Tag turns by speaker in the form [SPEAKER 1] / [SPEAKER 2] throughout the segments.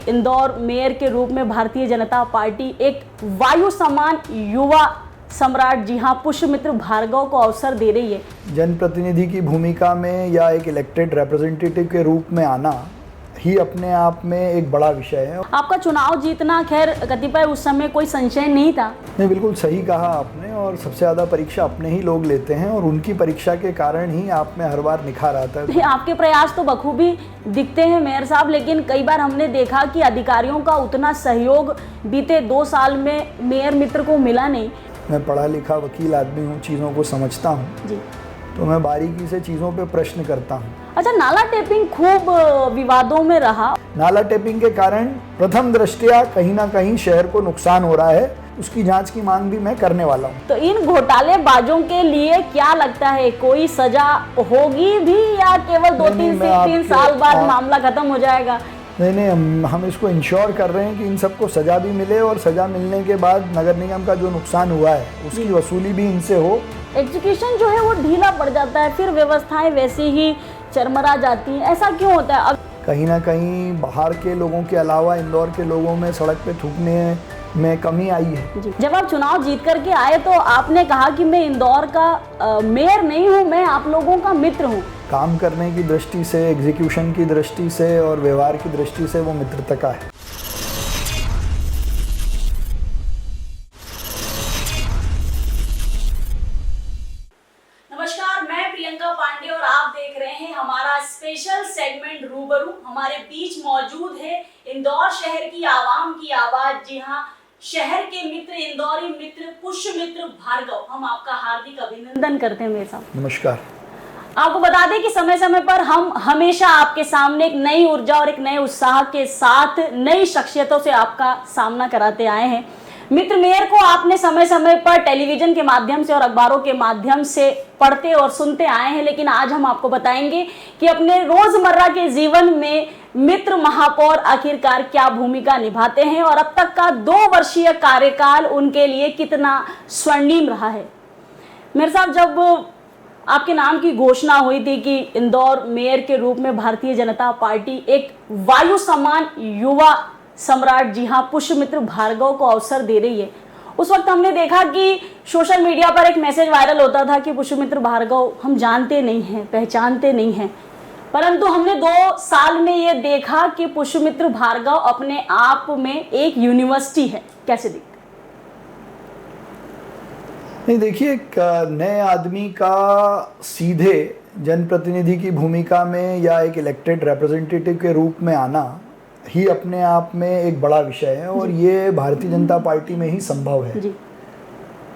[SPEAKER 1] Indore mayor के रूप में भारतीय जनता पार्टी एक वायु समान युवा सम्राट जी हाँ पुष्यमित्र भार्गव को अवसर दे रही है।
[SPEAKER 2] जनप्रतिनिधि की भूमिका में या एक इलेक्टेड रिप्रेजेंटेटिव के रूप में आना ही अपने आप में एक बड़ा विषय है।
[SPEAKER 1] आपका चुनाव जीतना खैर कतिपय उस समय कोई संशय नहीं था।
[SPEAKER 2] नहीं, बिल्कुल सही कहा आपने। और सबसे ज़्यादा परीक्षा अपने ही लोग लेते हैं और उनकी परीक्षा के कारण ही आप में हर बार निखार आता है।
[SPEAKER 1] आपके प्रयास तो बखूबी दिखते हैं मेयर साहब, लेकिन कई बार हमने देखा कि अधिकारियों का उतना सहयोग बीते 2 साल में मेयर मित्र को मिला नहीं।
[SPEAKER 2] मैं पढ़ा लिखा वकील आदमी हूँ, चीज़ों को समझता हूँ
[SPEAKER 1] जी,
[SPEAKER 2] तो मैं बारीकी से चीज़ों पे प्रश्न करता हूँ।
[SPEAKER 1] अच्छा, नाला टेपिंग खूब विवादों में रहा।
[SPEAKER 2] नाला टेपिंग के कारण प्रथम दृष्टया कहीं ना कहीं शहर को नुकसान हो रहा है, उसकी जांच की मांग भी मैं करने वाला हूँ।
[SPEAKER 1] तो इन घोटालेबाजों के लिए क्या लगता है, कोई सजा होगी भी या केवल 2-3 साल बाद मामला खत्म हो जाएगा?
[SPEAKER 2] नहीं, हम इसको इंश्योर कर रहे हैं कि इन सबको सजा भी मिले और सजा मिलने के बाद नगर निगम का जो नुकसान हुआ है उसकी वसूली भी इनसे हो।
[SPEAKER 1] एग्जीक्यूशन जो है वो ढीला पड़ जाता है, फिर व्यवस्थाएं वैसी ही चरमरा जाती हैं, ऐसा क्यों होता है? अब
[SPEAKER 2] कहीं ना कहीं बाहर के लोगों के अलावा इंदौर के लोगों में सड़क पे थूकने में कमी आई है।
[SPEAKER 1] जब आप चुनाव जीत करके आए तो आपने कहा कि मैं इंदौर का मेयर नहीं हूँ, मैं आप लोगों का मित्र हूँ।
[SPEAKER 2] काम करने की दृष्टि से, एग्जीक्यूशन की दृष्टि से और व्यवहार की दृष्टि से वो मित्रता का है।
[SPEAKER 1] नमस्कार, मैं प्रियंका पांडे और आप देख रहे हैं हमारा स्पेशल सेगमेंट रूबरू। हमारे बीच मौजूद है इंदौर शहर की आवाम की आवाज, जी हाँ, शहर के मित्र, इंदौरी मित्र पुष्यमित्र भार्गव। हम आपका हार्दिक अभिनंदन करते हैं मेरे साथ।
[SPEAKER 2] नमस्कार।
[SPEAKER 1] आपको बता दें कि समय समय पर हम हमेशा आपके सामने एक नई ऊर्जा और एक नए उत्साह के साथ नई शख्सियतों से आपका सामना कराते आए हैं। मित्र मेयर को आपने समय समय पर टेलीविजन के माध्यम से और अखबारों के माध्यम से पढ़ते और सुनते आए हैं, लेकिन आज हम आपको बताएंगे कि अपने रोजमर्रा के जीवन में मित्र महापौर आखिरकार क्या भूमिका निभाते हैं और अब तक का 2 वर्षीय कार्यकाल उनके लिए कितना स्वर्णिम रहा है। मेयर साहब, जब आपके नाम की घोषणा हुई थी कि इंदौर मेयर के रूप में भारतीय जनता पार्टी एक वायु समान युवा सम्राट, जी हाँ, पुष्यमित्र भार्गव को अवसर दे रही है, उस वक्त हमने देखा कि सोशल मीडिया पर एक मैसेज वायरल होता था कि पुष्यमित्र भार्गव हम जानते नहीं हैं, पहचानते नहीं हैं, परंतु हमने 2 साल में ये देखा कि पुष्यमित्र भार्गव अपने आप में एक यूनिवर्सिटी है। कैसे दिखता?
[SPEAKER 2] नहीं, देखिए, एक नए आदमी का सीधे जनप्रतिनिधि की भूमिका में या एक इलेक्टेड रिप्रेजेंटेटिव के रूप में आना ही अपने आप में एक बड़ा विषय है और ये भारतीय जनता पार्टी में ही संभव है।
[SPEAKER 1] जी।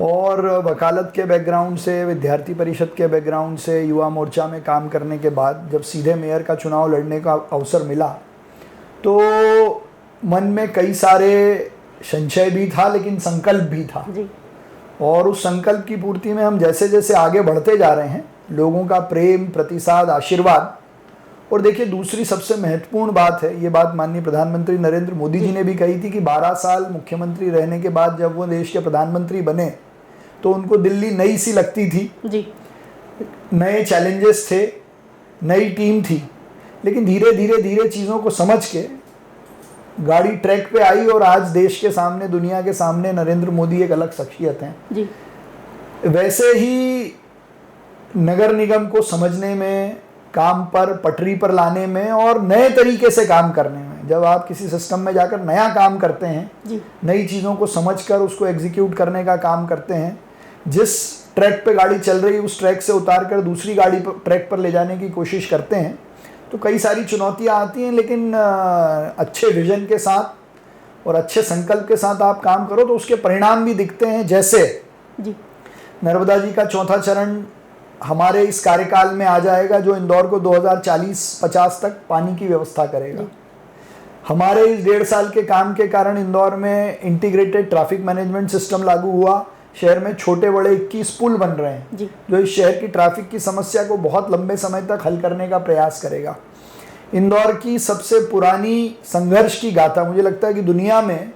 [SPEAKER 2] और वकालत के बैकग्राउंड से, विद्यार्थी परिषद के बैकग्राउंड से, युवा मोर्चा में काम करने के बाद जब सीधे मेयर का चुनाव लड़ने का अवसर मिला तो मन में कई सारे संशय भी था लेकिन संकल्प भी था।
[SPEAKER 1] जी।
[SPEAKER 2] और उस संकल्प की पूर्ति में हम जैसे जैसे आगे बढ़ते जा रहे हैं, लोगों का प्रेम, प्रतिसाद, आशीर्वाद, और देखिए दूसरी सबसे महत्वपूर्ण बात है, ये बात माननीय प्रधानमंत्री नरेंद्र मोदी जी ने भी कही थी कि 12 साल मुख्यमंत्री रहने के बाद जब वो देश के प्रधानमंत्री बने तो उनको दिल्ली नई सी लगती थी।
[SPEAKER 1] जी।
[SPEAKER 2] नए चैलेंजेस थे, नई टीम थी, लेकिन धीरे धीरे धीरे चीज़ों को समझ के गाड़ी ट्रैक पे आई और आज देश के सामने, दुनिया के सामने नरेंद्र मोदी एक अलग शख्सियत हैं।
[SPEAKER 1] जी।
[SPEAKER 2] वैसे ही नगर निगम को समझने में, काम पर, पटरी पर लाने में और नए तरीके से काम करने में, जब आप किसी सिस्टम में जाकर नया काम करते हैं, नई चीज़ों को समझकर उसको एग्जीक्यूट करने का काम करते हैं, जिस ट्रैक पे गाड़ी चल रही है उस ट्रैक से उतार कर दूसरी गाड़ी पर, ट्रैक पर ले जाने की कोशिश करते हैं, तो कई सारी चुनौतियां आती हैं, लेकिन अच्छे विजन के साथ और अच्छे संकल्प के साथ आप काम करो तो उसके परिणाम भी दिखते हैं। जैसे नर्मदा जी का 4था चरण हमारे इस कार्यकाल में आ जाएगा, जो इंदौर को 2040-50 तक पानी की व्यवस्था करेगा। हमारे इस 1.5 साल के काम के कारण इंदौर में इंटीग्रेटेड ट्रैफिक मैनेजमेंट सिस्टम लागू हुआ। शहर में छोटे बड़े 21 पुल बन रहे हैं जो इस शहर की ट्रैफिक की समस्या को बहुत लंबे समय तक हल करने का प्रयास करेगा। इंदौर की सबसे पुरानी संघर्ष की गाथा, मुझे लगता है कि दुनिया में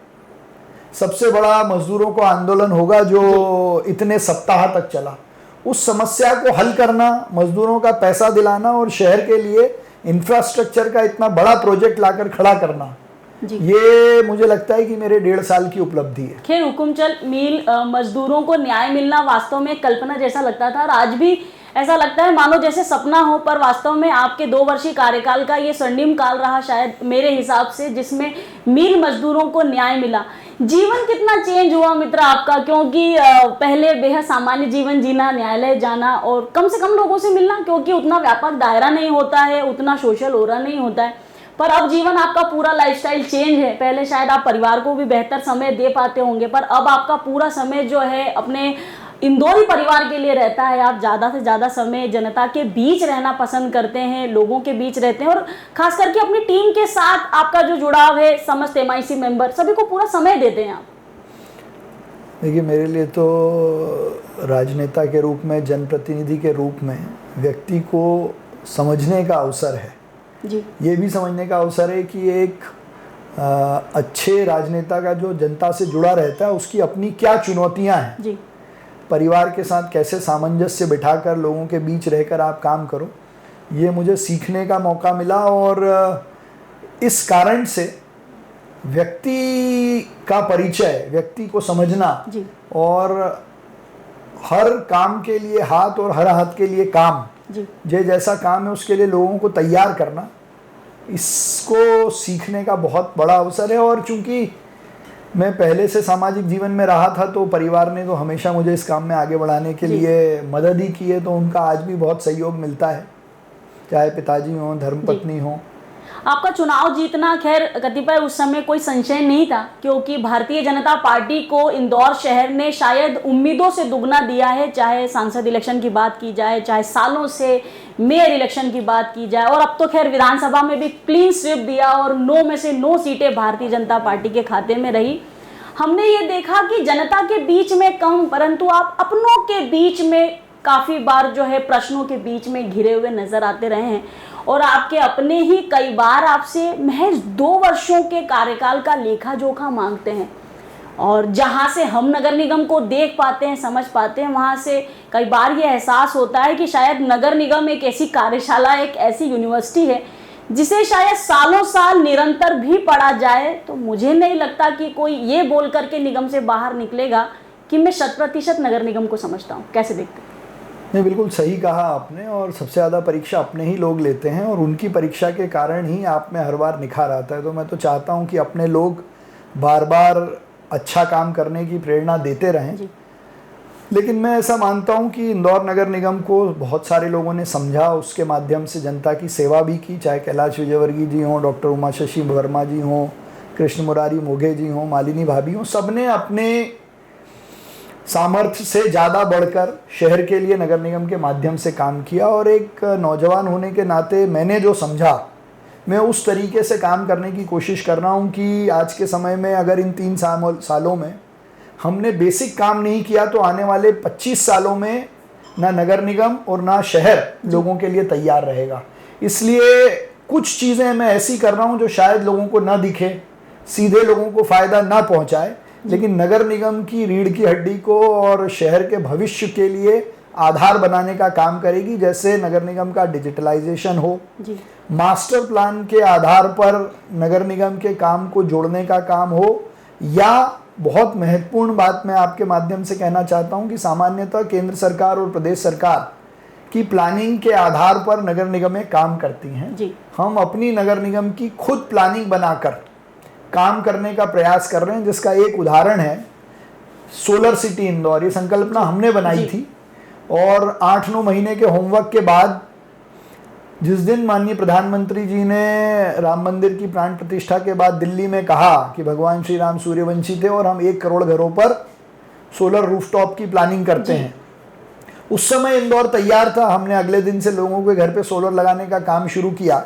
[SPEAKER 2] सबसे बड़ा मजदूरों को आंदोलन होगा जो इतने सप्ताह तक चला। उस समस्या को हल करना, मजदूरों का पैसा दिलाना और शहर के लिए इंफ्रास्ट्रक्चर का इतना बड़ा प्रोजेक्ट लाकर खड़ा करना,
[SPEAKER 1] जी।
[SPEAKER 2] ये मुझे लगता है कि मेरे 1.5 साल की उपलब्धि है।
[SPEAKER 1] खैर हुकुमचंद मिल मजदूरों को न्याय मिलना वास्तव में कल्पना जैसा लगता था और आज भी ऐसा लगता है मानो जैसे सपना हो, पर वास्तव में आपके 2 वर्षीय कार्यकाल का ये स्वर्णिम काल रहा शायद मेरे हिसाब से, जिसमें मिल मजदूरों को न्याय मिला। जीवन कितना चेंज हुआ मित्र आपका, क्योंकि पहले बेहद सामान्य जीवन जीना, न्यायालय जाना और कम से कम लोगों से मिलना, क्योंकि उतना व्यापक दायरा नहीं होता है, उतना सोशल ओरा नहीं होता है। पर अब जीवन आपका पूरा लाइफस्टाइल चेंज है। पहले शायद आप परिवार को भी बेहतर समय दे पाते होंगे, पर अब आपका पूरा समय जो है अपने इंदौरी परिवार के लिए रहता है। आप ज़्यादा से ज़्यादा समय जनता के बीच रहना पसंद करते हैं, लोगों के बीच रहते हैं और खास करके अपनी टीम के साथ आपका जो जुड़ाव है, समस्त MIC मेंबर सभी को पूरा समय देते हैं आप।
[SPEAKER 2] देखिए, मेरे लिए तो राजनेता के रूप में, जनप्रतिनिधि के रूप में व्यक्ति को समझने का अवसर है
[SPEAKER 1] जी।
[SPEAKER 2] ये भी समझने का अवसर है कि एक अच्छे राजनेता का जो जनता से जुड़ा रहता है उसकी अपनी क्या चुनौतियां हैं
[SPEAKER 1] जी।
[SPEAKER 2] परिवार के साथ कैसे सामंजस्य बिठाकर लोगों के बीच रहकर आप काम करो, ये मुझे सीखने का मौका मिला। और इस कारण से व्यक्ति का परिचय, व्यक्ति को समझना
[SPEAKER 1] जी।
[SPEAKER 2] और हर काम के लिए हाथ और हर हाथ के लिए काम,
[SPEAKER 1] जी।
[SPEAKER 2] जैसा काम है उसके लिए लोगों को तैयार करना, इसको सीखने का बहुत बड़ा अवसर है। और चूंकि मैं पहले से सामाजिक जीवन में रहा था तो परिवार ने तो हमेशा मुझे इस काम में आगे बढ़ाने के लिए मदद ही की है, तो उनका आज भी बहुत सहयोग मिलता है, चाहे पिताजी हों, धर्मपत्नी हों।
[SPEAKER 1] आपका चुनाव जीतना खैर कतिपय उस समय कोई संशय नहीं था, क्योंकि भारतीय जनता पार्टी को इंदौर शहर ने शायद उम्मीदों से दुगना दिया है, चाहे सांसद इलेक्शन की बात की जाए, चाहे सालों से मेयर इलेक्शन की बात की जाए, और अब तो खैर विधानसभा में भी क्लीन स्वीप दिया और 9 में से 9 सीटें भारतीय जनता पार्टी के खाते में रही। हमने ये देखा कि जनता के बीच में कम, परंतु आप अपनों के बीच में काफ़ी बार जो है प्रश्नों के बीच में घिरे हुए नजर आते रहे हैं, और आपके अपने ही कई बार आपसे महज 2 वर्षों के कार्यकाल का लेखा जोखा मांगते हैं। और जहां से हम नगर निगम को देख पाते हैं, समझ पाते हैं, वहां से कई बार ये एहसास होता है कि शायद नगर निगम एक ऐसी कार्यशाला, एक ऐसी यूनिवर्सिटी है जिसे शायद सालों साल निरंतर भी पढ़ा जाए तो मुझे नहीं लगता कि कोई ये बोल करके निगम से बाहर निकलेगा कि मैं 100% नगर निगम को समझता हूँ। कैसे देखते हैं?
[SPEAKER 2] नहीं, बिल्कुल सही कहा आपने। और सबसे ज़्यादा परीक्षा अपने ही लोग लेते हैं और उनकी परीक्षा के कारण ही आप में हर बार निखार आता है। तो मैं तो चाहता हूं कि अपने लोग बार बार अच्छा काम करने की प्रेरणा देते रहें। लेकिन मैं ऐसा मानता हूं कि इंदौर नगर निगम को बहुत सारे लोगों ने समझा, उसके माध्यम से जनता की सेवा भी की, चाहे कैलाश विजयवर्गीय जी हों, डॉक्टर उमा शशि वर्मा जी हों, कृष्ण मुरारी मोघे जी हों, मालिनी भाभी हों, सबने अपने सामर्थ्य से ज़्यादा बढ़कर शहर के लिए नगर निगम के माध्यम से काम किया। और एक नौजवान होने के नाते मैंने जो समझा, मैं उस तरीके से काम करने की कोशिश कर रहा हूँ कि आज के समय में अगर इन 3 सालों में हमने बेसिक काम नहीं किया तो आने वाले 25 सालों में ना नगर निगम और ना शहर लोगों के लिए तैयार रहेगा। इसलिए कुछ चीज़ें मैं ऐसी कर रहा हूँ जो शायद लोगों को ना दिखे, सीधे लोगों को फ़ायदा ना पहुँचाए, लेकिन नगर निगम की रीढ़ की हड्डी को और शहर के भविष्य के लिए आधार बनाने का काम करेगी। जैसे नगर निगम का डिजिटलाइजेशन हो, मास्टर प्लान के आधार पर नगर निगम के काम को जोड़ने का काम हो, या बहुत महत्वपूर्ण बात मैं आपके माध्यम से कहना चाहता हूं कि सामान्यतः केंद्र सरकार और प्रदेश सरकार की प्लानिंग के आधार पर नगर निगमें काम करती हैं। हम अपनी नगर निगम की खुद प्लानिंग बनाकर काम करने का प्रयास कर रहे हैं, जिसका एक उदाहरण है सोलर सिटी इंदौर। ये संकल्पना हमने बनाई थी और 8-9 महीने के होमवर्क के बाद जिस दिन माननीय प्रधानमंत्री जी ने राम मंदिर की प्राण प्रतिष्ठा के बाद दिल्ली में कहा कि भगवान श्री राम सूर्यवंशी थे और हम 1 करोड़ घरों पर सोलर रूफटॉप की प्लानिंग करते हैं, उस समय इंदौर तैयार था। हमने अगले दिन से लोगों के घर पे सोलर लगाने का काम शुरू किया।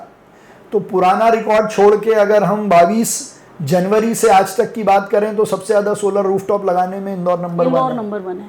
[SPEAKER 2] तो पुराना रिकॉर्ड छोड़ के अगर हम 22 जनवरी से आज तक की बात करें तो सबसे ज़्यादा सोलर रूफटॉप लगाने में इंदौर नंबर 1 है।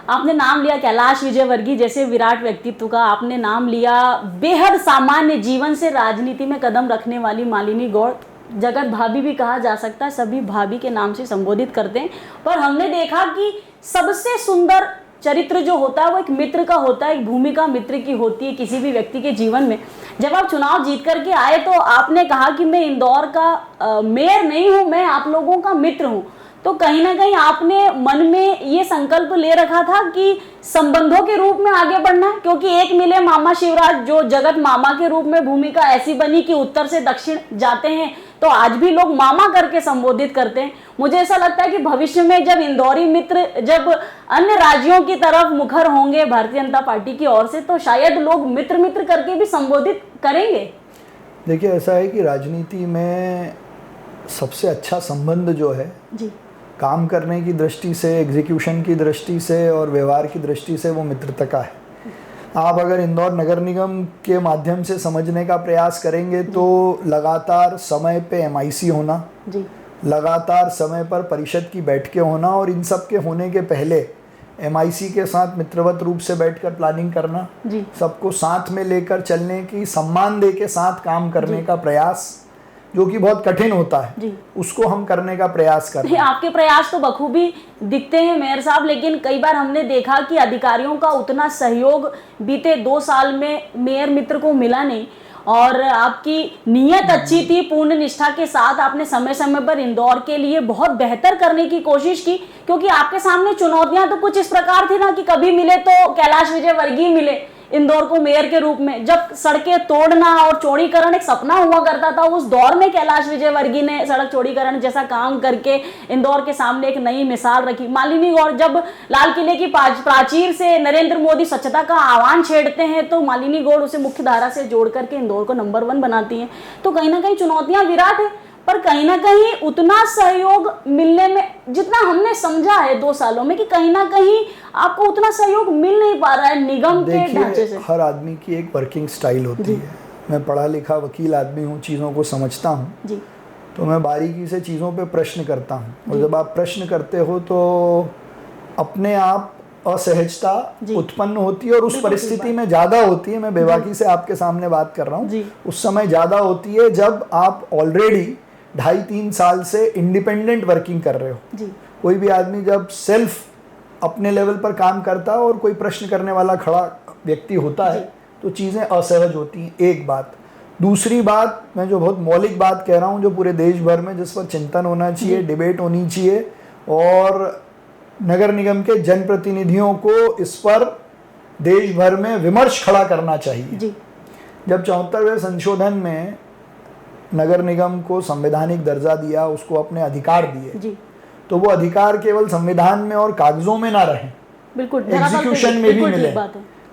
[SPEAKER 1] आपने नाम लिया कैलाश विजयवर्गीय जैसे विराट व्यक्तित्व का, आपने नाम लिया बेहद सामान्य जीवन से राजनीति में कदम रखने वाली मालिनी गौड़, जगत भाभी भी कहा जा सकता है, सभी भाभी के नाम से संबोधित करते हैं। पर हमने देखा कि सबसे सुंदर चरित्र जो होता है वो एक मित्र का होता है, एक भूमिका मित्र की होती है किसी भी व्यक्ति के जीवन में। जब आप चुनाव जीत करके आए तो आपने कहा कि मैं इंदौर का मेयर नहीं हूं, मैं आप लोगों का मित्र हूं। तो कहीं ना कहीं आपने मन में ये संकल्प ले रखा था कि संबंधों के रूप में आगे बढ़ना है, क्योंकि एक मिले मामा शिवराज जो जगत मामा के रूप में भूमिका ऐसी बनी कि उत्तर से दक्षिण जाते हैं तो आज भी लोग मामा करके संबोधित करते हैं। मुझे ऐसा लगता है कि भविष्य में जब इंदौरी मित्र जब अन्य राज्यों की तरफ मुखर होंगे भारतीय जनता पार्टी की ओर से, तो शायद लोग मित्र मित्र करके भी संबोधित करेंगे।
[SPEAKER 2] देखिए, ऐसा है कि राजनीति में सबसे अच्छा संबंध जो है
[SPEAKER 1] जी,
[SPEAKER 2] काम करने की दृष्टि से, एग्जीक्यूशन की दृष्टि से और व्यवहार की दृष्टि से वो मित्रता का है। आप अगर इंदौर नगर निगम के माध्यम से समझने का प्रयास करेंगे तो लगातार समय पे एमआईसी होना
[SPEAKER 1] जी,
[SPEAKER 2] लगातार समय पर परिषद की बैठकें होना और इन सब के होने के पहले एमआईसी के साथ मित्रवत रूप से बैठकर प्लानिंग करना,
[SPEAKER 1] जी,
[SPEAKER 2] सबको साथ में लेकर चलने की, सम्मान दे के साथ काम करने का प्रयास, जो कि बहुत कठिन होता है,
[SPEAKER 1] जी,
[SPEAKER 2] उसको हम करने का प्रयास कर रहे हैं।
[SPEAKER 1] आपके प्रयास तो बखूबी दिखते हैं मेयर साहब, लेकिन कई बार हमने देखा कि अधिकारियों का उतना सहयोग बीते 2 साल में मेयर मित्र को मिला नहीं। और आपकी नीयत अच्छी थी, पूर्ण निष्ठा के साथ आपने समय समय पर इंदौर के लिए बहुत बेहतर करने की कोशिश की, क्योंकि आपके सामने चुनौतियां तो कुछ इस प्रकार थी ना कि कभी मिले तो कैलाश विजयवर्गीय मिले इंदौर को मेयर के रूप में। जब सड़कें तोड़ना और चौड़ीकरण एक सपना हुआ करता था, उस दौर में कैलाश विजयवर्गीय ने सड़क चौड़ीकरण जैसा काम करके इंदौर के सामने एक नई मिसाल रखी। मालिनी गौड़ जब लाल किले की प्राचीर से नरेंद्र मोदी स्वच्छता का आह्वान छेड़ते हैं तो मालिनी गौड़ उसे मुख्य धारा से जोड़ करके इंदौर को नंबर 1 बनाती हैं। तो कहीं ना कहीं चुनौतियां विराट है, पर कहीं ना कहीं उतना सहयोग मिलने में, जितना हमने समझा है 2 सालों में, कि कहीं ना कहीं आपको उतना सहयोग मिल नहीं पा रहा है निगम के ढांचे से।
[SPEAKER 2] हर आदमी की एक वर्किंग स्टाइल होती है। मैं पढ़ा लिखा वकील आदमी हूँ, चीज़ों को समझता हूँ
[SPEAKER 1] जी,
[SPEAKER 2] तो मैं बारीकी से चीज़ों पे प्रश्न करता हूँ, और जब आप प्रश्न करते हो तो अपने आप असहजता उत्पन्न होती है और उस परिस्थिति में ज़्यादा होती है। मैं बेबाकी से आपके सामने बात कर रहा हूँ, उस समय ज़्यादा होती है जब आप ऑलरेडी 2.5-3 साल से इंडिपेंडेंट वर्किंग कर रहे हो।
[SPEAKER 1] जी,
[SPEAKER 2] कोई भी आदमी जब सेल्फ अपने लेवल पर काम करता है और कोई प्रश्न करने वाला खड़ा व्यक्ति होता है तो चीज़ें असहज होती हैं, एक बात। दूसरी बात, मैं जो बहुत मौलिक बात कह रहा हूँ, जो पूरे देश भर में जिस पर चिंतन होना चाहिए, डिबेट होनी चाहिए, और नगर निगम के जनप्रतिनिधियों को इस पर देश भर में विमर्श खड़ा करना चाहिए।
[SPEAKER 1] जी,
[SPEAKER 2] जब 74वें संशोधन में नगर निगम को संवैधानिक दर्जा दिया, उसको अपने अधिकार दिए,
[SPEAKER 1] जी,
[SPEAKER 2] तो वो अधिकार केवल संविधान में और कागजों में ना रहे,
[SPEAKER 1] बिल्कुल
[SPEAKER 2] एग्जीक्यूशन में भी मिले।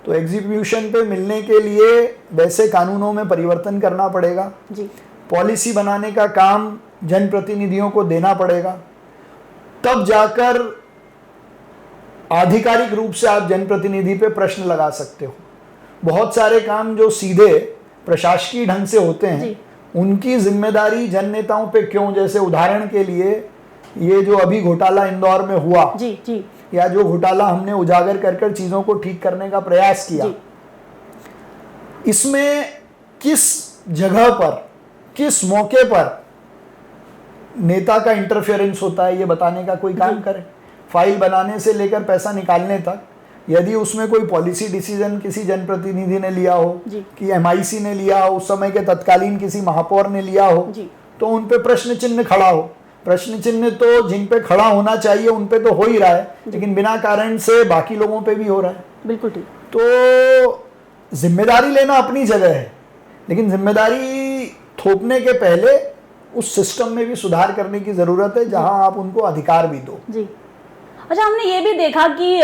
[SPEAKER 2] तो एग्जीक्यूशन पे मिलने के लिए वैसे कानूनों में परिवर्तन करना पड़ेगा,
[SPEAKER 1] जी,
[SPEAKER 2] पॉलिसी बनाने का काम जनप्रतिनिधियों को देना पड़ेगा, तब जाकर आधिकारिक रूप से आप जनप्रतिनिधि पे प्रश्न लगा सकते हो। बहुत सारे काम जो सीधे प्रशासकीय ढंग से होते हैं उनकी जिम्मेदारी जन नेताओं पे क्यों? जैसे उदाहरण के लिए ये जो अभी घोटाला इंदौर में हुआ,
[SPEAKER 1] जी, जी,
[SPEAKER 2] या जो घोटाला हमने उजागर कर चीजों को ठीक करने का प्रयास किया, इसमें किस जगह पर, किस मौके पर नेता का इंटरफेरेंस होता है ये बताने का कोई काम करे। फाइल बनाने से लेकर पैसा निकालने तक, यदि उसमें कोई पॉलिसी डिसीजन किसी जनप्रतिनिधि ने लिया हो, कि एमआईसी ने लिया हो, उस समय के तत्कालीन किसी महापौर ने लिया हो, तो उन पे प्रश्न चिन्ह खड़ा हो। प्रश्न चिन्ह तो जिन पे खड़ा होना चाहिए उन पे तो हो ही रहा है, लेकिन बिना कारण से बाकी लोगों पे भी हो रहा है।
[SPEAKER 1] बिल्कुल ठीक।
[SPEAKER 2] तो जिम्मेदारी लेना अपनी जगह है, लेकिन जिम्मेदारी थोपने के पहले उस सिस्टम में भी सुधार करने की जरूरत है जहां आप उनको अधिकार भी दो।
[SPEAKER 1] जी, अच्छा, हमने ये भी देखा कि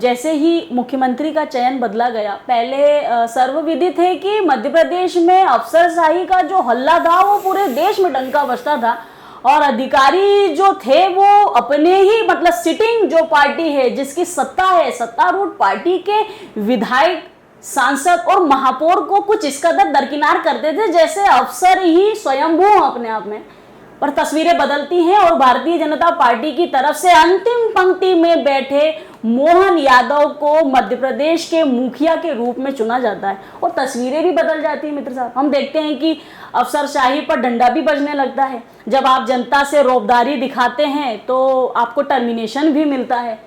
[SPEAKER 1] जैसे ही मुख्यमंत्री का चयन बदला गया, पहले सर्वविदित है कि मध्य प्रदेश में अफसरशाही का जो हल्ला था वो पूरे देश में डंका बजता था, और अधिकारी जो थे वो अपने ही, मतलब सिटिंग जो पार्टी है, जिसकी सत्ता है, सत्तारूढ़ पार्टी के विधायक, सांसद और महापौर को कुछ इस कदर दरकिनार करते थे जैसे अफसर ही स्वयंभू अपने आप में। पर तस्वीरें बदलती हैं और भारतीय जनता पार्टी की तरफ से अंतिम पंक्ति में बैठे मोहन यादव को मध्य प्रदेश के मुखिया के रूप में चुना जाता है, और तस्वीरें भी बदल जाती हैं मित्र साहब। हम देखते हैं कि अफसरशाही पर डंडा भी बजने लगता है। जब आप जनता से रौबदारी दिखाते हैं तो आपको टर्मिनेशन भी मिलता है।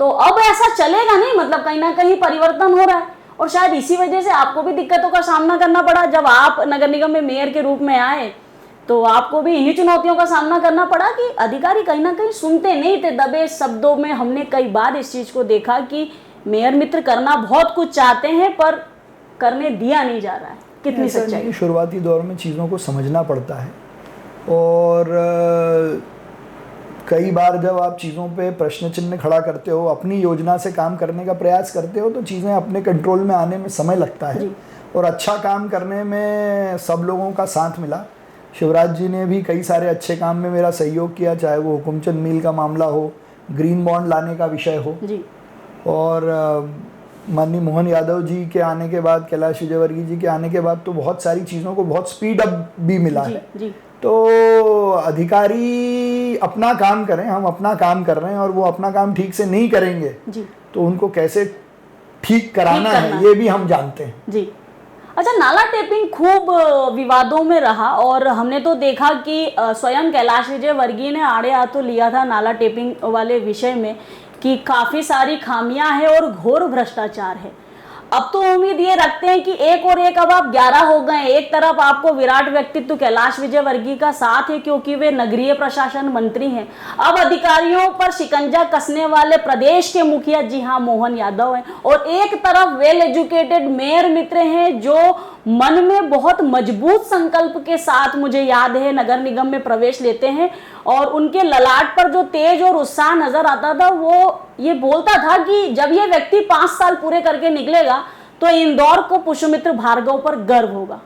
[SPEAKER 1] तो अब ऐसा चलेगा नहीं, मतलब कहीं ना कहीं परिवर्तन हो रहा है और शायद इसी वजह से आपको भी दिक्कतों का सामना करना पड़ा। जब आप नगर निगम में मेयर के रूप में आए तो आपको भी इन्हीं चुनौतियों का सामना करना पड़ा कि अधिकारी कहीं ना कहीं सुनते नहीं थे, दबे शब्दों में। हमने कई बार इस चीज को देखा कि मेयर मित्र करना बहुत कुछ चाहते हैं पर करने दिया नहीं जा रहा है। कितनी सच्चाई?
[SPEAKER 2] शुरुआती दौर में चीज़ों को समझना पड़ता है और कई बार जब आप चीज़ों पे प्रश्न चिन्ह खड़ा करते हो, अपनी योजना से काम करने का प्रयास करते हो, तो चीज़ें अपने कंट्रोल में आने में समय लगता है और अच्छा काम करने में सब लोगों का साथ मिला। शिवराज जी ने भी कई सारे अच्छे काम में मेरा सहयोग किया, चाहे वो हुकुमचंद मिल का मामला हो, ग्रीन बॉन्ड लाने का विषय हो
[SPEAKER 1] जी। और
[SPEAKER 2] माननीय मोहन यादव जी के आने के बाद, कैलाश विजयवर्गीय जी के आने के बाद तो बहुत सारी चीज़ों को बहुत स्पीड अप भी मिला है।
[SPEAKER 1] जी।
[SPEAKER 2] तो अधिकारी अपना काम करें, हम अपना काम कर रहे हैं और वो अपना काम ठीक से नहीं करेंगे
[SPEAKER 1] जी।
[SPEAKER 2] तो उनको कैसे ठीक कराना है ये भी हम जानते हैं।
[SPEAKER 1] जी। अच्छा, नाला टेपिंग खूब विवादों में रहा और हमने तो देखा कि स्वयं कैलाश विजयवर्गीय ने आड़े हाथों लिया था नाला टेपिंग वाले विषय में कि काफ़ी सारी खामियां हैं और घोर भ्रष्टाचार है। अब तो उम्मीद ये रखते हैं कि एक और एक अब आप 11 हो गए। एक तरफ आपको विराट व्यक्तित्व कैलाश विजयवर्गीय का साथ है क्योंकि वे नगरीय प्रशासन मंत्री हैं। अब अधिकारियों पर शिकंजा कसने वाले प्रदेश के मुखिया, जी हाँ, मोहन यादव हैं। और एक तरफ वेल एजुकेटेड मेयर मित्र हैं जो मन में बहुत मजबूत संकल्प के साथ, मुझे याद है, नगर निगम में प्रवेश लेते हैं और उनके ललाट पर जो तेज और उत्साह नजर आता था, वो ये बोलता था कि जब ये व्यक्ति 5 साल पूरे करके निकलेगा तो इंदौर को पुष्यमित्र भार्गव पर गर्व होगा।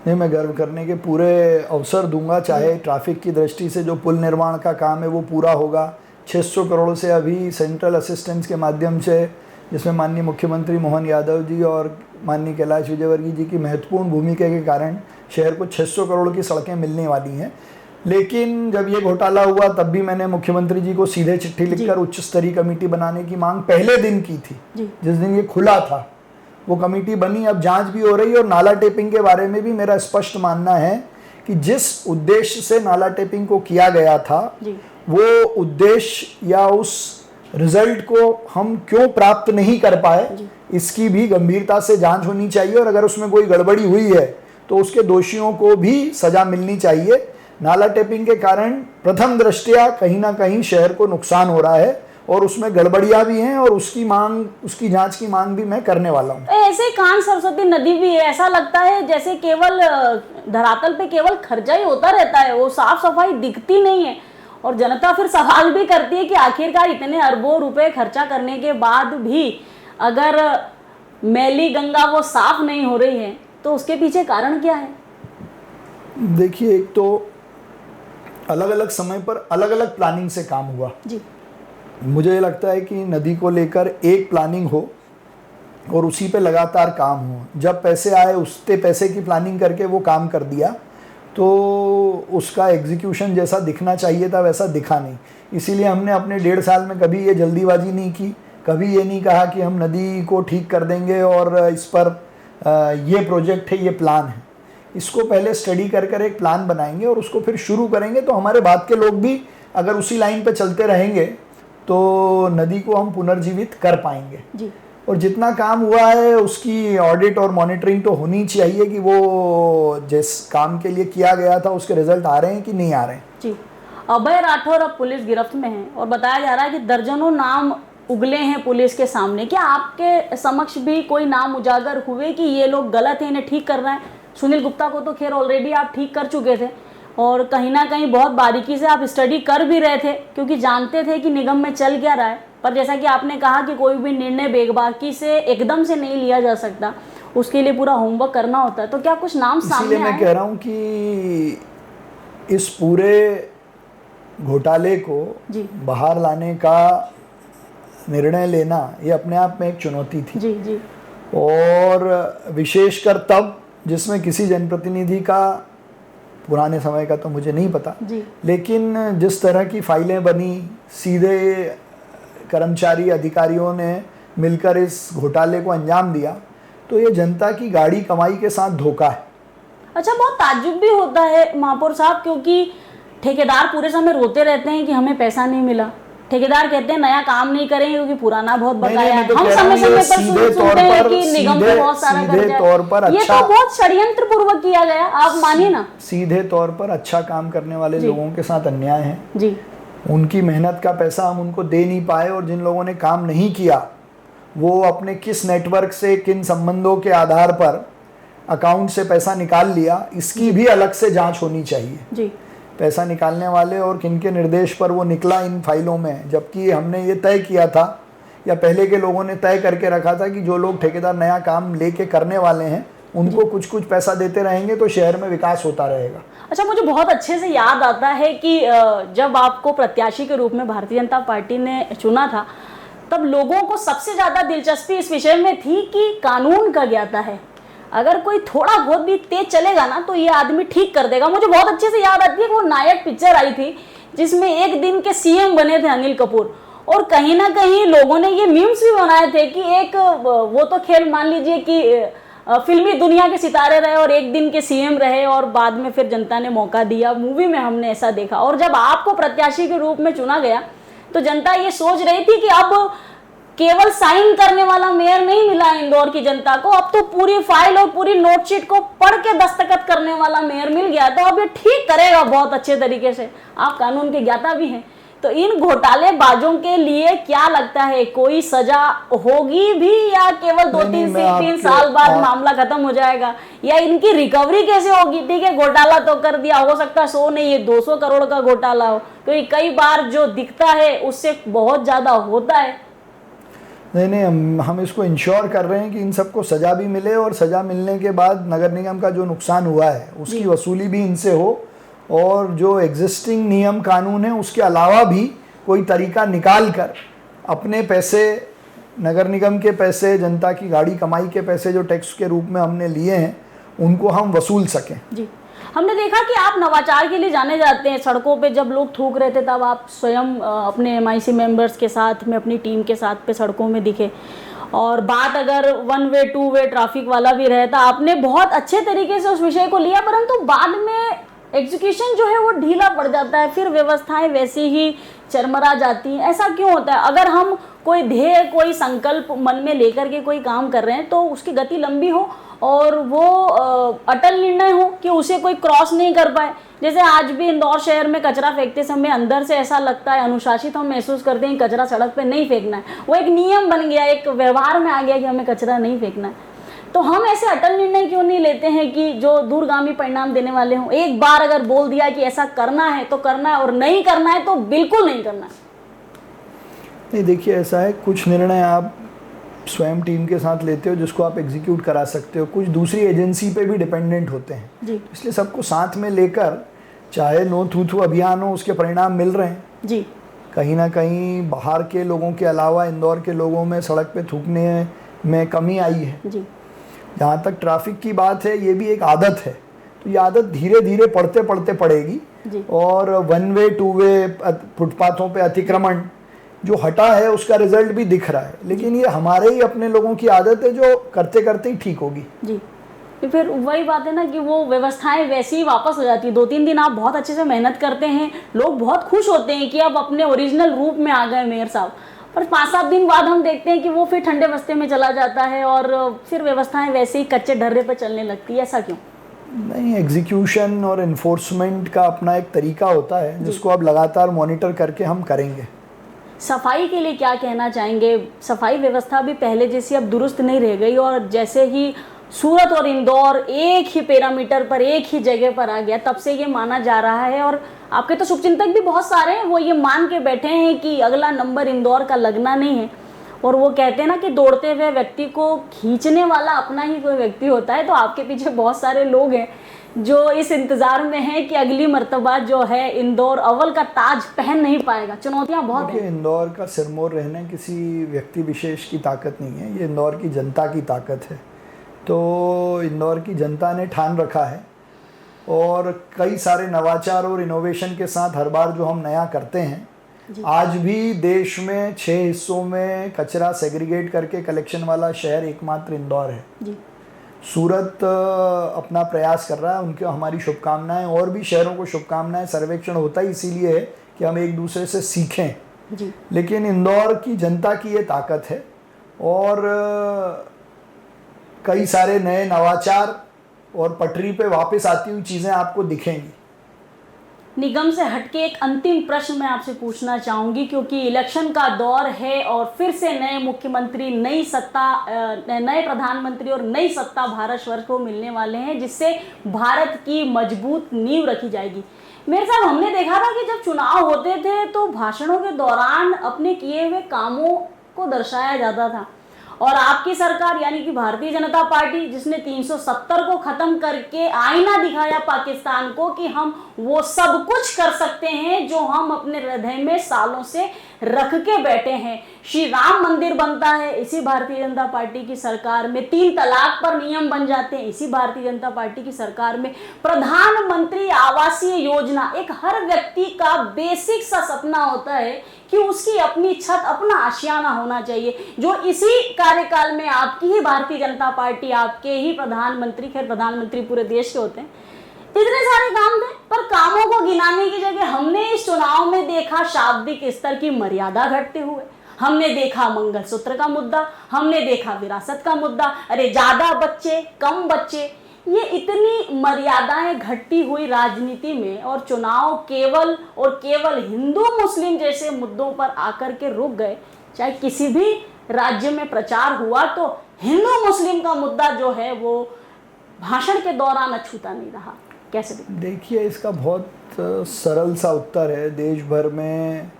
[SPEAKER 2] नहीं, मैं गर्व करने के पूरे अवसर दूंगा, चाहे ट्रैफिक की दृष्टि से जो पुल निर्माण का काम है वो पूरा होगा। 600 करोड़ से अभी सेंट्रल असिस्टेंस के माध्यम से, जिसमें माननीय मुख्यमंत्री मोहन यादव जी और माननीय कैलाश विजयवर्गीय जी की महत्वपूर्ण भूमिका के कारण शहर को 600 करोड़ की सड़कें मिलने वाली हैं। लेकिन जब ये घोटाला हुआ तब भी मैंने मुख्यमंत्री जी को सीधे चिट्ठी लिखकर उच्च स्तरीय कमेटी बनाने की मांग पहले दिन की थी, जिस दिन ये खुला था। वो कमेटी बनी, अब जांच भी हो रही है और नाला टेपिंग के बारे में भी मेरा स्पष्ट मानना है कि जिस उद्देश्य से नाला टेपिंग को किया गया था वो उद्देश्य या उस रिजल्ट को हम क्यों प्राप्त नहीं कर पाए, इसकी भी गंभीरता से जांच होनी चाहिए और अगर उसमें कोई गड़बड़ी हुई है तो उसके दोषियों को भी सजा मिलनी चाहिए। नाला टेपिंग के कारण प्रथम दृष्टया कहीं ना कहीं शहर को नुकसान हो रहा है और उसमें गड़बड़ियां भी हैं और उसकी जांच की मांग भी मैं करने वाला हूं।
[SPEAKER 1] ऐसे कान सरस्वती नदी भी है, ऐसा लगता है जैसे केवल धरातल पे केवल खर्चा ही होता रहता है, वो साफ सफाई दिखती नहीं है और जनता फिर सवाल भी करती है कि आखिरकार इतने अरबों रुपए खर्चा करने के बाद भी अगर मैली गंगा वो साफ नहीं हो रही है तो उसके पीछे कारण क्या है?
[SPEAKER 2] देखिए, एक तो अलग अलग समय पर अलग अलग प्लानिंग से काम हुआ
[SPEAKER 1] जी।
[SPEAKER 2] मुझे ये लगता है कि नदी को लेकर एक प्लानिंग हो और उसी पे लगातार काम हो। जब पैसे आए उतने पैसे की प्लानिंग करके वो काम कर दिया तो उसका एग्जीक्यूशन जैसा दिखना चाहिए था वैसा दिखा नहीं। इसीलिए हमने अपने 1.5 साल में कभी ये जल्दीबाजी नहीं की, कभी ये नहीं कहा कि हम नदी को ठीक कर देंगे और इस पर ये प्रोजेक्ट है, ये प्लान है। इसको पहले स्टडी कर एक प्लान बनाएंगे और उसको फिर शुरू करेंगे तो हमारे बाद के लोग भी अगर उसी लाइन पे चलते रहेंगे तो नदी को हम पुनर्जीवित कर पाएंगे
[SPEAKER 1] जी।
[SPEAKER 2] और जितना काम हुआ है उसकी ऑडिट और मॉनिटरिंग तो होनी चाहिए कि वो जिस काम के लिए किया गया था उसके रिजल्ट आ रहे हैं कि नहीं आ रहे हैं।
[SPEAKER 1] जी। अभय राठौर अब पुलिस गिरफ्त में है और बताया जा रहा है कि दर्जनों नाम उगले हैं पुलिस के सामने। क्या आपके समक्ष भी कोई नाम उजागर हुए कि ये लोग गलत हैं, इन्हें ठीक करना है? सुनील गुप्ता को तो खैर ऑलरेडी आप ठीक कर चुके थे और कहीं ना कहीं बहुत बारीकी से आप स्टडी कर भी रहे थे क्योंकि जानते थे कि निगम में चल क्या रहा है। पर जैसा कि आपने कहा कि कोई भी निर्णय बेबाकी से एकदम से नहीं लिया जा सकता, उसके लिए पूरा होमवर्क करना होता है। तो क्या कुछ नाम सामने आए?
[SPEAKER 2] मैं कह रहा हूँ कि इस पूरे घोटाले को बाहर लाने का निर्णय लेना ये अपने आप में एक चुनौती थी
[SPEAKER 1] जी जी।
[SPEAKER 2] और विशेषकर तब जिसमें किसी जनप्रतिनिधि का, पुराने समय का तो मुझे नहीं पता
[SPEAKER 1] जी,
[SPEAKER 2] लेकिन जिस तरह की फाइलें बनी, सीधे कर्मचारी अधिकारियों ने मिलकर इस घोटाले को अंजाम दिया, तो ये जनता की गाड़ी कमाई के साथ धोखा है।
[SPEAKER 1] अच्छा, बहुत ताज्जुब भी होता है महापौर साहब क्योंकि ठेकेदार पूरे समय रोते रहते हैं कि हमें पैसा नहीं मिला ठेकेदार कहते हैं नया काम नहीं करेंगे क्योंकि पुराना बहुत
[SPEAKER 2] नहीं,
[SPEAKER 1] बकाया
[SPEAKER 2] मैं
[SPEAKER 1] है।
[SPEAKER 2] तो
[SPEAKER 1] हम
[SPEAKER 2] कह रहा हूं,
[SPEAKER 1] समय समय
[SPEAKER 2] ये
[SPEAKER 1] पर
[SPEAKER 2] सीधे तौर
[SPEAKER 1] सुनते हैं
[SPEAKER 2] पर
[SPEAKER 1] कि निगम पे बहुत सारा
[SPEAKER 2] सीधे
[SPEAKER 1] कर्जा
[SPEAKER 2] तौर पर
[SPEAKER 1] है। ये
[SPEAKER 2] अच्छा,
[SPEAKER 1] तो बहुत षड्यंत्र पूर्वक किया गया, आप मानिए ना।
[SPEAKER 2] सीधे तौर पर अच्छा काम करने वाले लोगों के साथ अन्याय है।
[SPEAKER 1] जी
[SPEAKER 2] उनकी मेहनत का पैसा हम उनको दे नहीं पाए, और जिन लोगों ने काम नहीं किया वो अपने किस नेटवर्क से, किन संबंधों के आधार पर अकाउंट से पैसा निकाल लिया, इसकी भी अलग से जांच होनी चाहिए।
[SPEAKER 1] जी
[SPEAKER 2] पैसा निकालने वाले और किनके निर्देश पर वो निकला इन फाइलों में, जबकि हमने ये तय किया था या पहले के लोगों ने तय करके रखा था कि जो लोग ठेकेदार नया काम लेके करने वाले हैं उनको कुछ कुछ पैसा देते रहेंगे तो शहर में विकास होता रहेगा।
[SPEAKER 1] अच्छा, मुझे बहुत अच्छे से याद आता है कि जब आपको प्रत्याशी के रूप में भारतीय जनता पार्टी ने चुना था, तब लोगों को सबसे ज्यादा दिलचस्पी इस विषय में थी कि कानून का ज्ञाता है, अगर कोई थोड़ा बहुत भी तेज चलेगा ना तो ये आदमी ठीक कर देगा। मुझे बहुत अच्छे से याद आती है कि वो नायक पिक्चर आई थी जिसमें एक दिन के सीएम बने थे अनिल कपूर, और कहीं ना कहीं लोगों ने ये मीम्स भी बनाए थे कि एक वो तो खेल मान लीजिए कि फिल्मी दुनिया के सितारे रहे और एक दिन के सीएम रहे, और बाद में फिर जनता ने मौका दिया। मूवी में हमने ऐसा देखा, और जब आपको प्रत्याशी के रूप में चुना गया तो जनता ये सोच रही थी कि अब केवल साइन करने वाला मेयर नहीं मिला इंदौर की जनता को, अब तो पूरी फाइल और पूरी नोटशीट को पढ़ के दस्तखत करने वाला मेयर मिल गया, तो अब ये ठीक करेगा बहुत अच्छे तरीके से। आप कानून के ज्ञाता भी हैं, तो इन घोटालेबाजों के लिए क्या लगता है, कोई सजा होगी भी या केवल 2-3 साल बाद मामला खत्म हो जाएगा, या इनकी रिकवरी कैसे होगी? ठीक है, घोटाला तो कर दिया, हो सकता है 100 नहीं, ये 200 करोड़ का घोटाला हो, क्योंकि कई बार जो दिखता है उससे बहुत ज्यादा होता है।
[SPEAKER 2] नहीं, हम इसको इंश्योर कर रहे हैं कि इन सबको सजा भी मिले, और सजा मिलने के बाद नगर निगम का जो नुकसान हुआ है उसकी वसूली भी इनसे हो, और जो एग्जिस्टिंग नियम कानून है उसके अलावा भी कोई तरीका निकाल कर अपने पैसे, नगर निगम के पैसे, जनता की गाड़ी कमाई के पैसे जो टैक्स के रूप में हमने लिए हैं उनको हम वसूल सकें।
[SPEAKER 1] जी, हमने देखा कि आप नवाचार के लिए जाने जाते हैं। सड़कों पे जब लोग थूक रहे थे तब आप स्वयं अपने MIC मेंबर्स के साथ में, अपनी टीम के साथ पे सड़कों में दिखे, और बात अगर 1 वे 2 वे ट्रैफिक वाला भी रहता, आपने बहुत अच्छे तरीके से उस विषय को लिया, परंतु बाद में एग्जीक्यूशन जो है वो ढीला पड़ जाता है, फिर व्यवस्थाएं वैसी ही चरमरा जाती हैं। ऐसा क्यों होता है? अगर हम कोई ध्येय, कोई संकल्प मन में लेकर के कोई काम कर रहे हैं तो उसकी गति लंबी हो और वो अटल निर्णय हो कि उसे कोई क्रॉस नहीं कर पाए। जैसे आज भी इंदौर शहर में कचरा फेंकते समय अंदर से ऐसा लगता है, अनुशासित हम महसूस करते हैं कचरा सड़क पे नहीं फेंकना है, वो एक नियम बन गया, एक व्यवहार में आ गया कि हमें कचरा नहीं फेंकना है। तो हम ऐसे अटल निर्णय क्यों नहीं लेते हैं कि जो दूरगामी परिणाम देने वाले हों? एक बार अगर बोल दिया कि ऐसा करना है तो करना है, और नहीं करना है तो बिल्कुल नहीं करना है।
[SPEAKER 2] नहीं, देखिए ऐसा है, कुछ निर्णय आप स्वयं टीम के साथ लेते हो जिसको आप एग्जीक्यूट करा सकते हो, कुछ दूसरी एजेंसी पे भी डिपेंडेंट होते हैं
[SPEAKER 1] जी।
[SPEAKER 2] इसलिए सबको साथ में लेकर, चाहे नो थू थू अभियान हो, उसके परिणाम मिल रहे हैं
[SPEAKER 1] जी।
[SPEAKER 2] कहीं ना कहीं। बाहर के लोगों के अलावा इंदौर के लोगों में सड़क पे थूकने में कमी आई है
[SPEAKER 1] जी।
[SPEAKER 2] जहाँ तक ट्रैफिक की बात है, ये भी एक आदत है, तो ये आदत धीरे धीरे पढ़ते पढ़ते पड़ेगी
[SPEAKER 1] जी।
[SPEAKER 2] और 1 वे 2 वे फुटपाथों पे अतिक्रमण जो हटा है उसका रिजल्ट भी दिख रहा है, लेकिन ये हमारे ही अपने लोगों की आदत है जो करते करते ही ठीक होगी।
[SPEAKER 1] जी, तो फिर वही बात है ना कि वो व्यवस्थाएं वैसी ही वापस हो जाती है। 2-3 दिन आप बहुत अच्छे से मेहनत करते हैं, लोग बहुत खुश होते हैं कि अब अपने ओरिजिनल रूप में आ गए मेयर साहब, पर 5-7 दिन बाद हम देखते हैं कि वो फिर ठंडे बस्ते में चला जाता है और फिर व्यवस्थाएं वैसे ही कच्चे ढर्रे पर चलने लगती है। ऐसा क्यों?
[SPEAKER 2] नहीं, एग्जीक्यूशन और इन्फोर्समेंट का अपना एक तरीका होता है जिसको अब लगातार मॉनिटर करके हम करेंगे।
[SPEAKER 1] सफाई के लिए क्या कहना चाहेंगे? सफाई व्यवस्था भी पहले जैसी अब दुरुस्त नहीं रह गई, और जैसे ही सूरत और इंदौर एक ही पैरामीटर पर, एक ही जगह पर आ गया, तब से ये माना जा रहा है, और आपके तो शुभचिंतक भी बहुत सारे हैं, वो ये मान के बैठे हैं कि अगला नंबर इंदौर का लगना नहीं है। और वो कहते हैं ना कि दौड़ते हुए व्यक्ति को खींचने वाला अपना ही कोई व्यक्ति होता है। तो आपके पीछे बहुत सारे लोग हैं जो इस इंतजार में हैं कि अगली मर्तबा जो है इंदौर अव्वल का ताज पहन नहीं पाएगा। चुनौतियां बहुत हैं।
[SPEAKER 2] इंदौर का सिरमौर रहना किसी व्यक्ति विशेष की ताकत नहीं है, ये इंदौर की जनता की ताकत है। तो इंदौर की जनता ने ठान रखा है, और कई सारे नवाचार और इनोवेशन के साथ हर बार जो हम नया करते हैं, आज भी देश में 6 हिस्सों में कचरा सेग्रीगेट करके कलेक्शन वाला शहर एकमात्र इंदौर है
[SPEAKER 1] जी।
[SPEAKER 2] सूरत अपना प्रयास कर रहा है, उनके हमारी शुभकामनाएं, और भी शहरों को शुभकामनाएं। सर्वेक्षण होता ही इसीलिए है कि हम एक दूसरे से सीखें
[SPEAKER 1] जी।
[SPEAKER 2] लेकिन इंदौर की जनता की ये ताकत है और कई सारे नए नवाचार और पटरी पे वापस आती हुई चीज़ें आपको दिखेंगी।
[SPEAKER 1] निगम से हटके एक अंतिम प्रश्न मैं आपसे पूछना चाहूंगी, क्योंकि इलेक्शन का दौर है और फिर से नए मुख्यमंत्री, नई सत्ता, नए प्रधानमंत्री और नई सत्ता भारतवर्ष को मिलने वाले हैं, जिससे भारत की मजबूत नींव रखी जाएगी। मेरे साहब, हमने देखा था कि जब चुनाव होते थे तो भाषणों के दौरान अपने किए हुए कामों को दर्शाया जाता था, और आपकी सरकार यानी कि भारतीय जनता पार्टी, जिसने 370 को खत्म करके आईना दिखाया पाकिस्तान को कि हम वो सब कुछ कर सकते हैं जो हम अपने हृदय में सालों से रख के बैठे हैं। श्री राम मंदिर बनता है इसी भारतीय जनता पार्टी की सरकार में, 3 तलाक पर नियम बन जाते हैं इसी भारतीय जनता पार्टी की सरकार में, प्रधानमंत्री आवासीय योजना, एक हर व्यक्ति का बेसिक सा सपना होता है कि उसकी अपनी छत, अपना आशियाना होना चाहिए, जो इसी कार्यकाल में आपकी ही भारतीय जनता पार्टी, आपके ही प्रधानमंत्री, खैर प्रधानमंत्री पूरे देश के होते हैं, इतने सारे काम थे, पर कामों को गिनाने की जगह हमने इस चुनाव में देखा शाब्दिक स्तर की मर्यादा घटते हुए, हमने देखा मंगलसूत्र का मुद्दा, हमने देखा विरासत का मुद्दा, अरे ज्यादा बच्चे कम बच्चे, ये इतनी मर्यादाएं घटती हुई राजनीति में, और चुनाव केवल और केवल हिंदू मुस्लिम जैसे मुद्दों पर आकर के रुक गए। चाहे किसी भी राज्य में प्रचार हुआ तो हिंदू मुस्लिम का मुद्दा जो है वो भाषण के दौरान अछूता नहीं रहा। कैसे
[SPEAKER 2] देखिए, इसका बहुत सरल सा उत्तर है। देश भर में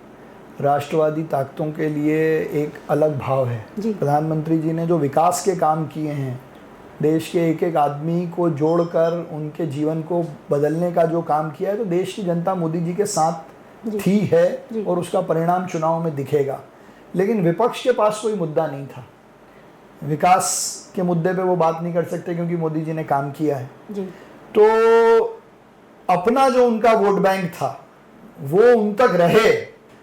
[SPEAKER 2] राष्ट्रवादी ताकतों के लिए एक अलग भाव है। प्रधानमंत्री जी ने जो विकास के काम किए हैं, देश के एक एक आदमी को जोड़कर उनके जीवन को बदलने का जो काम किया है, तो देश की जनता मोदी जी के साथ थी है और उसका परिणाम चुनाव में दिखेगा। लेकिन विपक्ष के पास कोई मुद्दा नहीं था। विकास के मुद्दे पे वो बात नहीं कर सकते क्योंकि मोदी जी ने काम किया है जी। तो अपना जो उनका वोट बैंक था वो उन तक रहे,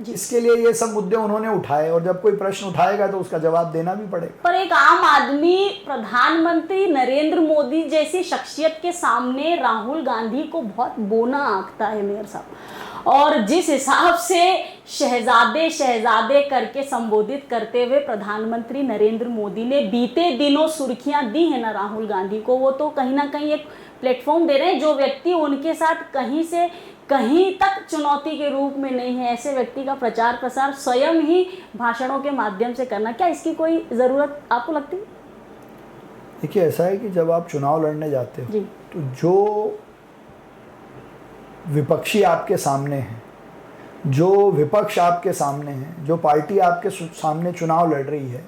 [SPEAKER 2] इसके लिए ये सब मुद्दे उन्होंने उठाए, और जब कोई प्रश्न उठाएगा तो उसका जवाब देना भी पड़ेगा।
[SPEAKER 1] पर एक आम आदमी प्रधानमंत्री नरेंद्र मोदी जैसी शख्सियत के सामने राहुल गांधी को बहुत बोना आंकता है मेयर साहब, और जिस हिसाब से शहजादे करके संबोधित करते हुए प्रधानमंत्री नरेंद्र मोदी ने बीते दिनों सुर्खियां दी है ना राहुल गांधी को, वो तो कहीं ना कहीं एक प्लेटफॉर्म दे रहे हैं। जो व्यक्ति उनके साथ कहीं से कहीं तक चुनौती के रूप में नहीं है, ऐसे व्यक्ति का प्रचार प्रसार स्वयं ही भाषणों के माध्यम से करना, क्या इसकी कोई ज़रूरत आपको लगती है?
[SPEAKER 2] देखिए, ऐसा है कि जब आप चुनाव लड़ने जाते हो तो जो विपक्षी आपके सामने हैं, जो विपक्ष आपके सामने है, जो पार्टी आपके सामने चुनाव लड़ रही है,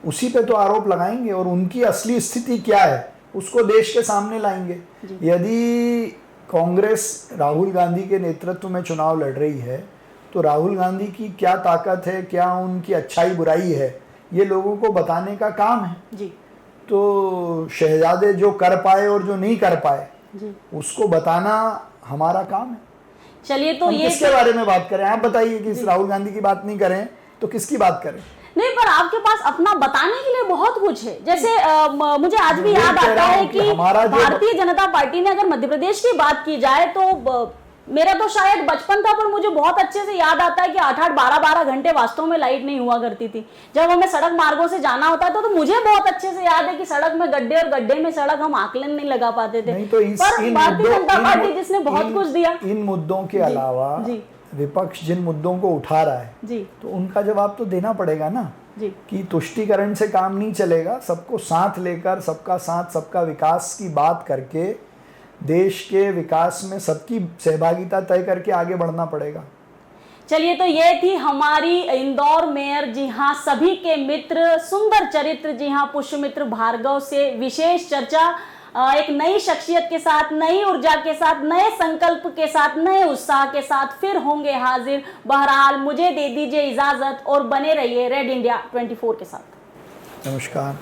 [SPEAKER 2] उसी पे तो आरोप लगाएंगे और उनकी असली स्थिति क्या है उसको देश के सामने लाएंगे। यदि कांग्रेस राहुल गांधी के नेतृत्व में चुनाव लड़ रही है तो राहुल गांधी की क्या ताकत है, क्या उनकी अच्छाई बुराई है, ये लोगों को बताने का काम है जी। तो शहजादे जो कर पाए और जो नहीं कर पाए जी, उसको बताना हमारा काम है।
[SPEAKER 1] चलिए, तो ये
[SPEAKER 2] किसके बारे में बात करें? आप बताइए कि राहुल गांधी की बात नहीं करें तो किसकी बात करें?
[SPEAKER 1] नहीं, पर आपके पास अपना बताने के लिए बहुत कुछ है। जैसे मुझे आज भी याद आता है कि भारतीय जनता पार्टी ने, अगर मध्य प्रदेश की बात की जाए तो मेरा तो शायद बचपन था, पर मुझे बहुत अच्छे से याद आता है कि 8-8, 12-12 घंटे वास्तव में लाइट नहीं हुआ करती थी। जब हमें सड़क मार्गों से जाना होता था तो मुझे बहुत अच्छे से याद है कि सड़क में गड्ढे और गड्ढे में सड़क हम आकलन नहीं लगा पाते थे। पर भारतीय जनता पार्टी जिसने बहुत कुछ दिया।
[SPEAKER 2] इन मुद्दों के अलावा विपक्ष जिन मुद्दों को उठा रहा है जी, तो उनका जवाब तो देना पड़ेगा ना जी, कि तुष्टीकरण से काम नहीं चलेगा। सबको साथ लेकर, सबका साथ सबका विकास की बात करके देश के विकास में सबकी सहभागिता तय करके आगे बढ़ना पड़ेगा।
[SPEAKER 1] चलिए, तो ये थी हमारी इंदौर मेयर, जी हाँ, सभी के मित्र, सुंदर चरित्र, जी हाँ, पुष्यमित्र भार्गव से विशेष चर्चा। एक नई शख्सियत के साथ, नई ऊर्जा के साथ, नए संकल्प के साथ, नए उत्साह के साथ फिर होंगे हाजिर। बहरहाल मुझे दे दीजिए इजाजत और बने रहिए रेड इंडिया 24 के साथ।
[SPEAKER 2] नमस्कार।